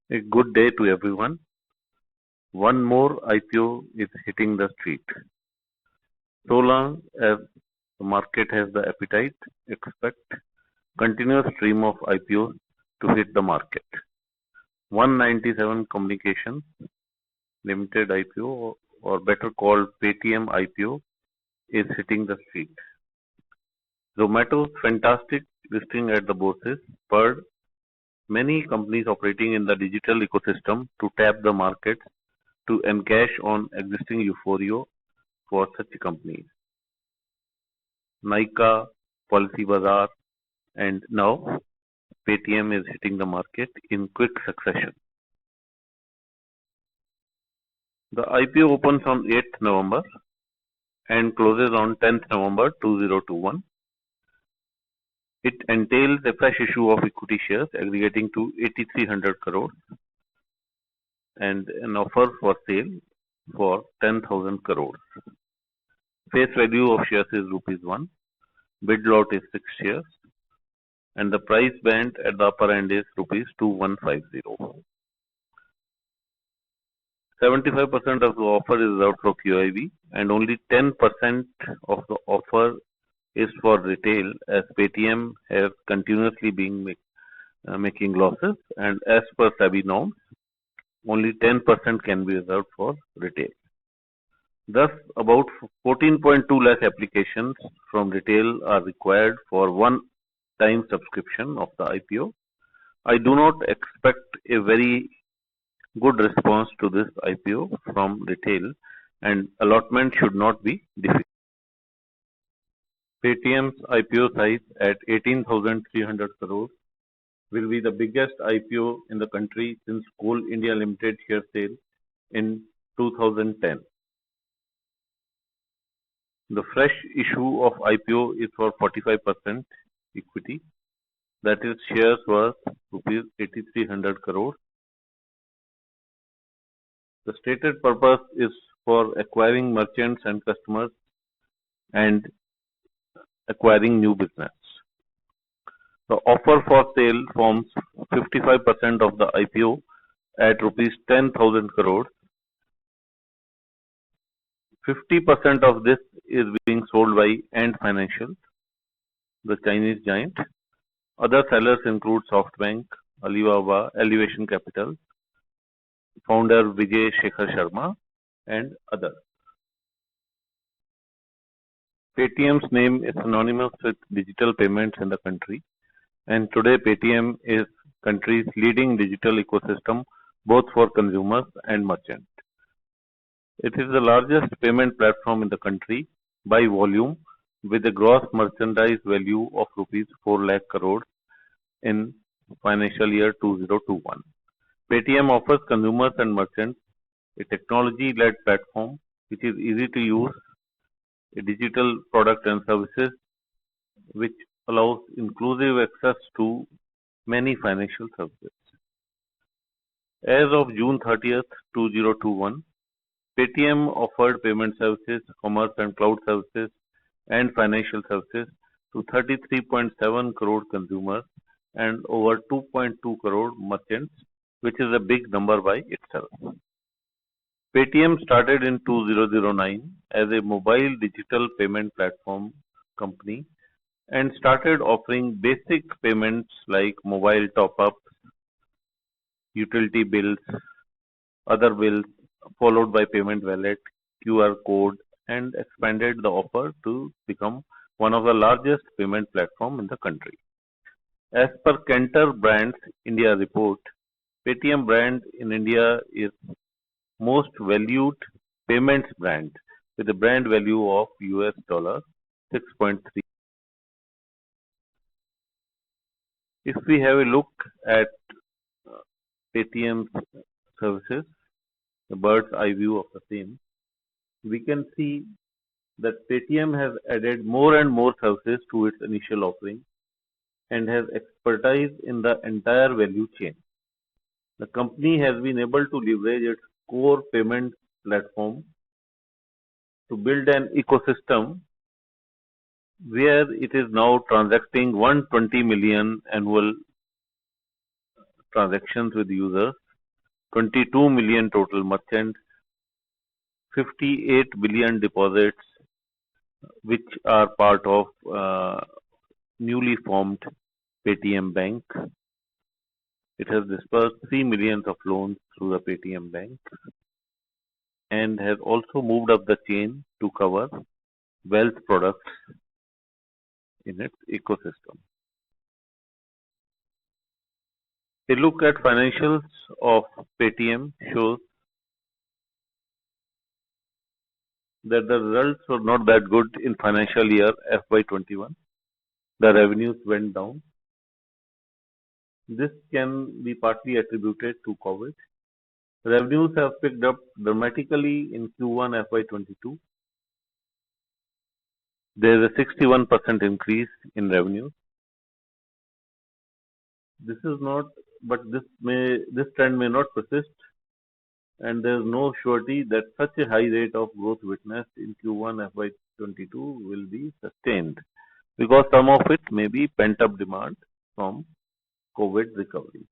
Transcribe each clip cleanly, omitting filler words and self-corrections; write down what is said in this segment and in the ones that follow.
A good day to everyone. One more IPO is hitting the street. So long as the market has the appetite, expect continuous stream of IPOs to hit the market. 197 Communications Limited IPO, or better called Paytm IPO, is hitting the street. Zomato's fantastic listing at the bourses spurred many companies operating in the digital ecosystem to tap the market to encash on existing euphoria for such companies. Nykaa, Policybazaar, and now Paytm is hitting the market in quick succession. The IPO opens on 8th November and closes on 10th November 2021. It entails a fresh issue of equity shares aggregating to 8,300 crores and an offer for sale for 10,000 crores. Face value of shares is rupees 1. Bid lot is 6 shares and the price band at the upper end is rupees 2150. 75% of the offer is reserved for QIB and only 10% of the offer is for retail, as Paytm has continuously been making losses, and as per SEBI norms, only 10% can be reserved for retail. Thus, about 14.2 lakh applications from retail are required for one-time subscription of the IPO. I do not expect a very good response to this IPO from retail, and allotment should not be difficult. Paytm's IPO size at 18,300 crores will be the biggest IPO in the country since Coal India Limited share sale in 2010. The fresh issue of IPO is for 45% equity, that is shares worth rupees 8,300 crores. The stated purpose is for acquiring merchants and customers and acquiring new business. The offer for sale forms 55% of the IPO at rupees 10,000 crores. 50% of this is being sold by Ant Financial, the Chinese giant. Other sellers include SoftBank, Alibaba, Elevation Capital, founder Vijay Shekhar Sharma, and others. Paytm's name is synonymous with digital payments in the country, and today Paytm is country's leading digital ecosystem both for consumers and merchants. It is the largest payment platform in the country by volume, with a gross merchandise value of rupees 4 lakh crores in financial year 2021. Paytm offers consumers and merchants a technology-led platform which is easy to use, a digital product and services which allows inclusive access to many financial services. As of June 30th, 2021, Paytm offered payment services, commerce and cloud services, and financial services to 33.7 crore consumers and over 2.2 crore merchants, which is a big number by itself. Paytm started in 2009 as a mobile digital payment platform company and started offering basic payments like mobile top-ups, utility bills, other bills, followed by payment wallet, QR code, and expanded the offer to become one of the largest payment platform in the country. As per Cantor Brands India report, Paytm brand in India is most valued payments brand with a brand value of $6.3. If we have a look at Paytm's services, the bird's eye view of the same, we can see that Paytm has added more and more services to its initial offering and has expertise in the entire value chain. The company has been able to leverage its core payment platform to build an ecosystem where it is now transacting 120 million annual transactions with users 22 million total merchants, 58 billion deposits, which are part of newly formed Paytm Bank. It has disbursed 3 million of loans through the Paytm Bank and has also moved up the chain to cover wealth products in its ecosystem. A look at financials of Paytm shows that the results were not that good in financial year FY21. The revenues went down. This can be partly attributed to COVID. Revenues have picked up dramatically in Q1 FY22. There is a 61% increase in revenue. This trend may not persist, and there is no surety that such a high rate of growth witnessed in Q1 FY22 will be sustained, because some of it may be pent-up demand from COVID recovery.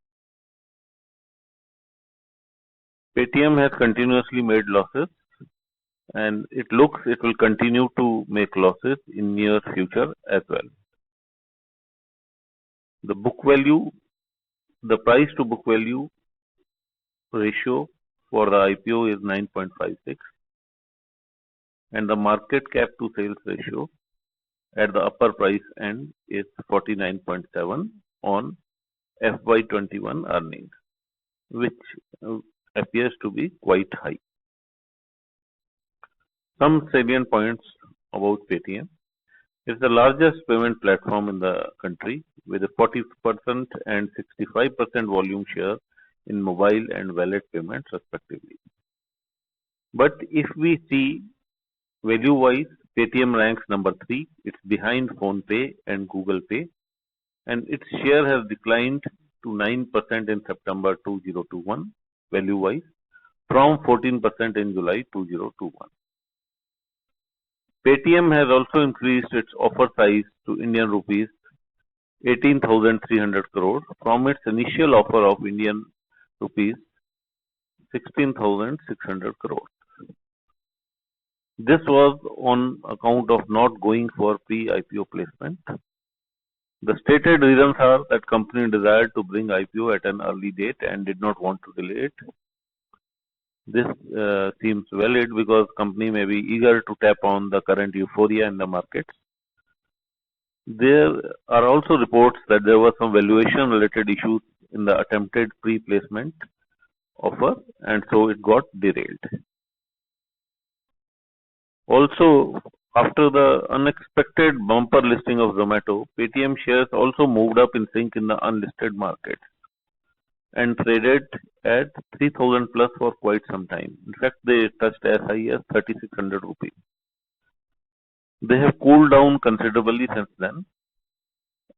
Paytm has continuously made losses, and it looks it will continue to make losses in near future as well. The price to book value ratio for the IPO is 9.56, and the market cap to sales ratio at the upper price end is 49.7 on FY21 earnings, which appears to be quite high. Some salient points about Paytm. It's the largest payment platform in the country with a 40% and 65% volume share in mobile and wallet payments respectively. But if we see value-wise, Paytm ranks number 3. It's behind PhonePe and Google Pay, and its share has declined to 9% in September 2021 value-wise from 14% in July 2021. Paytm has also increased its offer size to Indian rupees 18,300 crore from its initial offer of Indian rupees 16,600 crore. This was on account of not going for pre-IPO placement. The stated reasons are that company desired to bring IPO at an early date and did not want to delay it. This seems valid because company may be eager to tap on the current euphoria in the markets. There are also reports that there were some valuation related issues in the attempted pre-placement offer, and so it got derailed. Also, after the unexpected bumper listing of Zomato, Paytm shares also moved up in sync in the unlisted markets and traded at 3,000 plus for quite some time. In fact, they touched as high as 3,600 rupees. They have cooled down considerably since then,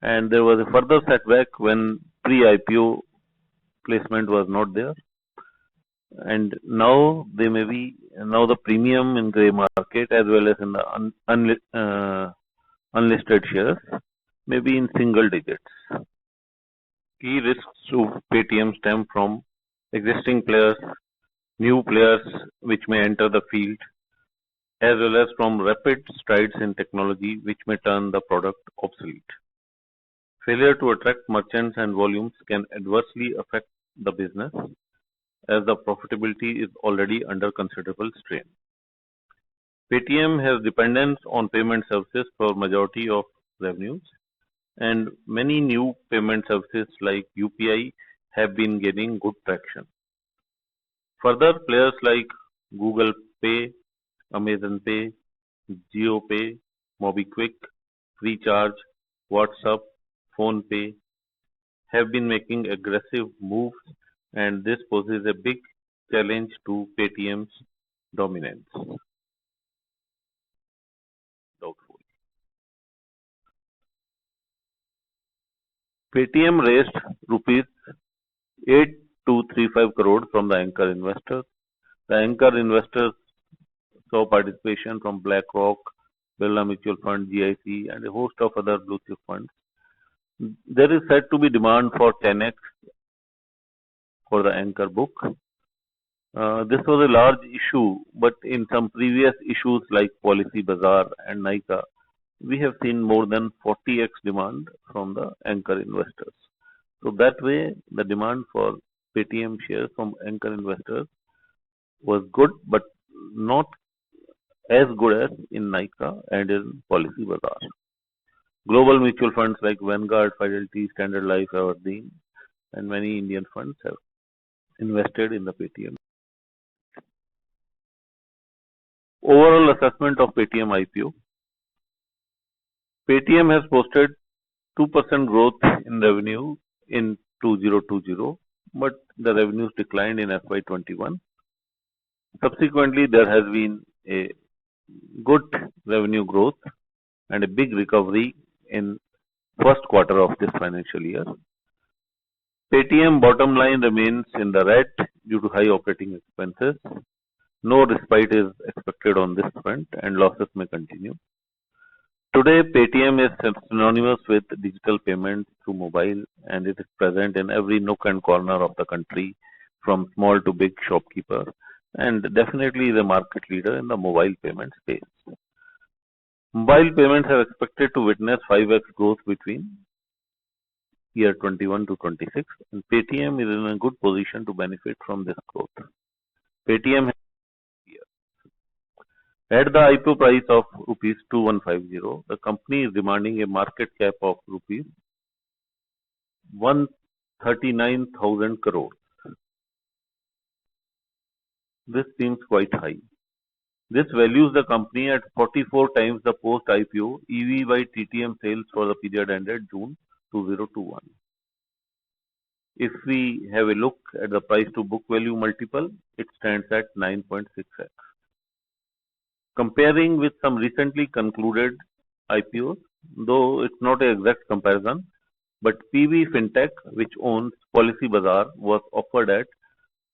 and there was a further setback when pre-IPO placement was not there. And now the premium in grey market as well as in the unlisted shares may be in single digits. Key risks to Paytm stem from existing players, new players which may enter the field, as well as from rapid strides in technology which may turn the product obsolete. Failure to attract merchants and volumes can adversely affect the business, as the profitability is already under considerable strain. Paytm has dependence on payment services for majority of revenues, and many new payment services like UPI have been gaining good traction. Further, players like Google Pay, Amazon Pay, JioPay, MobiKwik, Freecharge, WhatsApp, PhonePe have been making aggressive moves, and this poses a big challenge to Paytm's dominance. Doubtful. Paytm raised rupees 8,235 crore from the anchor investors. The anchor investors saw participation from BlackRock, Birla Mutual Fund, GIC, and a host of other blue chip funds. There is said to be demand for 10x for the anchor book. This was a large issue, but in some previous issues like Policy Bazaar and Nykaa, we have seen more than 40x demand from the anchor investors. So that way, the demand for Paytm shares from anchor investors was good, but not as good as in Nykaa and in Policy Bazaar. Global mutual funds like Vanguard, Fidelity, Standard Life, Aberdeen, and many Indian funds have invested in the Paytm. Overall assessment of Paytm IPO. Paytm has posted 2% growth in revenue in 2020, but the revenues declined in FY21. Subsequently, there has been a good revenue growth and a big recovery in first quarter of this financial year. Paytm bottom line remains in the red due to high operating expenses. No respite is expected on this front and losses may continue. Today, Paytm is synonymous with digital payments through mobile and it is present in every nook and corner of the country from small to big shopkeeper and definitely the market leader in the mobile payment space. Mobile payments are expected to witness 5x growth between year 21 to 26 and Paytm is in a good position to benefit from this growth. Paytm at the IPO price of rupees 2150, the company is demanding a market cap of rupees 139,000 crores. This seems quite high. This values the company at 44 times the post-IPO EV by TTM sales for the period ended June 2021. If we have a look at the price to book value multiple, it stands at 9.6x. Comparing with some recently concluded IPOs, though it's not an exact comparison, but PB Fintech, which owns Policy Bazaar, was offered at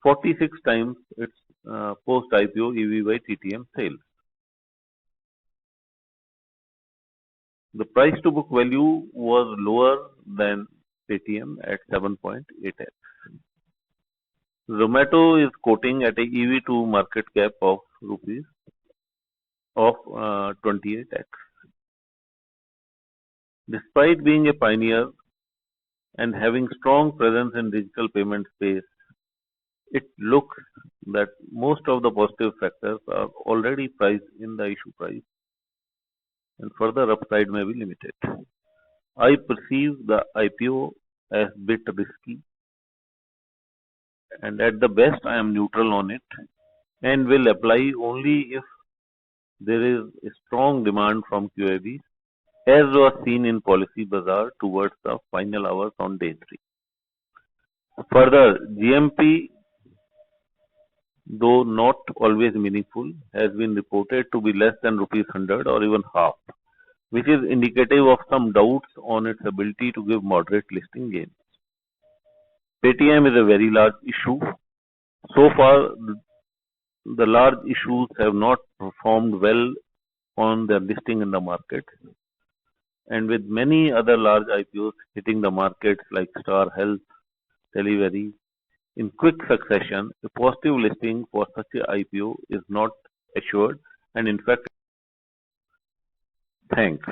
46 times its post-IPO EV by TTM sales. The price to book value was lower than Paytm at 7.8x. Zomato is quoting at a EV to market cap of 28x. Despite being a pioneer and having strong presence in digital payment space, it looks that most of the positive factors are already priced in the issue price and further upside may be limited. I perceive the IPO as bit risky and at the best I am neutral on it and will apply only if there is a strong demand from QIBs as was seen in Policy Bazaar towards the final hours on day 3. Further, GMP, though not always meaningful, has been reported to be less than rupees 100 or even half, which is indicative of some doubts on its ability to give moderate listing gains. Paytm is a very large issue. So far, the large issues have not performed well on their listing in the market. And with many other large IPOs hitting the markets like Star Health, Delhivery, in quick succession, a positive listing for such an IPO is not assured and in fact, thanks.